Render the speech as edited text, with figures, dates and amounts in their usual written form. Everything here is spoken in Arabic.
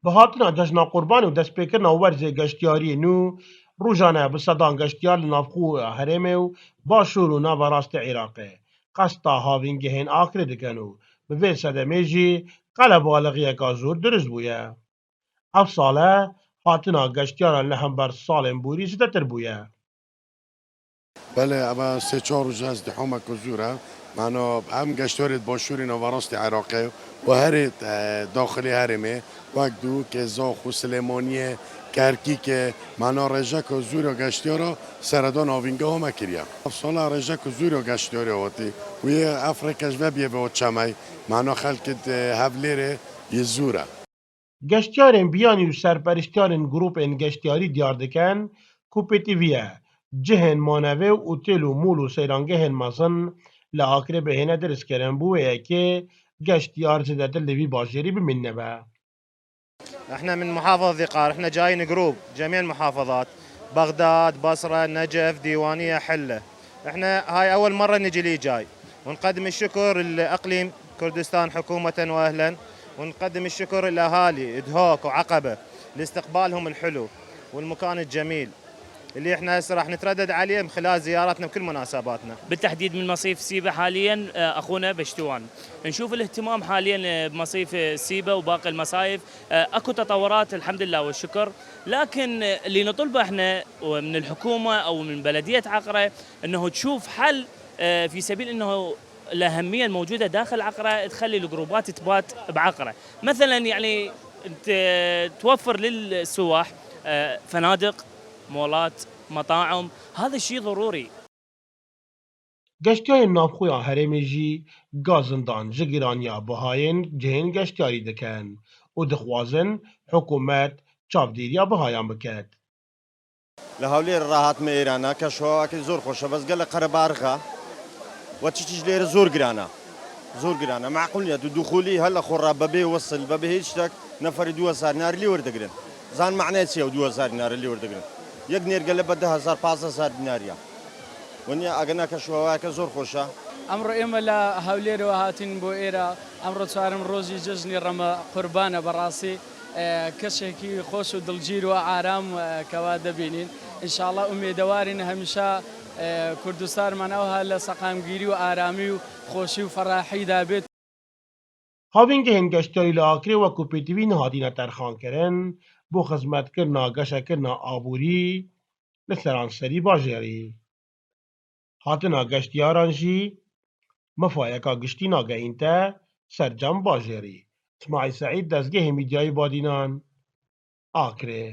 Bi hatina cejna Qurbanê û destpêkirina werzê geştyariyê nû, rojane bi sedan geştyar li navxweya herêmê û başûr û nava rastê Iraqê qesta havîngehên Akrê dikin û bi vê sedemê jî qele baliqiyeka zûr dirust bûye. Ev sal e hatina geştyaran li hember salên borî zêdetir bûye. بله اما سه چهار روز از دحومه کزوره معنا هم گشتارید باشوری نوراست عراقی و هر داخلی هرمه وقت دو که زاخ و سلیمانیه کرکی که معنا رجا کزوری و گشتیارا سردان آوینگاه هم کریه افساله رجا کزوری و گشتیاری آتی و یه افریکش وبیه به چمای معنا خلکت هفلیره یه زوره Geştyarên biyanî û serperiştiyarên grûpên geştyarî diyar dikin ku pêtîviye cihên manevê û têl û mûl û seyrangehên mezin li Akrê bihêne diristkirin bû wê yekê geştyar zêdetir li vî bajêrî bimîne be. احنا من محافظة ذقار، احنا جايين جروب جميع المحافظات، بغداد، بصرة، نجف، ديوانية، حلة. احنا هاي أول مرة نجي لي جاي، ونقدم الشكر لإقليم كردستان حكومة وأهلا، ونقدم الشكر لأهالي دهوك وعقبة لاستقبالهم الحلو والمكان الجميل اللي احنا هسه راح نتردد عليه من خلال زياراتنا بكل مناسباتنا. بالتحديد من مصيف سيبا حاليا اخونا بشتوان نشوف الاهتمام حاليا بمصيف سيبا وباقي المصايف اكو تطورات الحمد لله والشكر، لكن اللي نطلبه احنا من الحكومه او من بلديه عقرة انه تشوف حل في سبيل انه الاهميه الموجوده داخل عقرة تخلي الجروبات تبات بعقرة، مثلا يعني توفر للسواح فنادق، مولات، مطاعم، هذا الشيء ضروري. Geştyarên navxweya herêmê jî gazindan ji giraniya bihayên cihên geştyarî dikin û dixwazin hikûmet çavdêriya bihayan biket. لە هەولێر ڕاهاتمە ئێرانە کە شەواکە زۆر خۆشە بەس گەلە قەرەبارغا و چیش لێرە زۆر گرانە معقولیت و دوخولی هەل لە خۆڕا بەبێ وەسل بەبێ هیچ شتێک نەفەری 2000 ناری لێ وەردەگرن زان معنای چیە و 2000 نارە لێ وەردەگرن یەک نێرگەلە بە 10000 1500 دیناریە ونیا ئەگەنا کە شەواکە زۆر خۆشە. ئەمڕۆ ئێمە لە هەولێرەوە هاتین بۆ ئێرە ئەمڕۆ چوارم ڕۆژی جژنی ڕەمە قوربانە بەڕاستی کەسێکی خۆش و دڵگیر و ئارام کەوا دەبینین ئینشاڵڵا ئومێدەوارین هەمیشە کوردستانمانەوە لە سەقامگیری و ئارامی و خۆشی و فەڕاحیدا بێت. Havîngehên geştyarî li Akrê wekû pêtîvî nehatîne terxankirin bo xizmetkirina geşekirina aborî li seranserî bajêrê. Hatina geştyaran jî mifayeka giştî nagehînte ser cem bajêrê. İsmaîl Seîd, Dezgehê Mîdyayê Badînan, Akrê.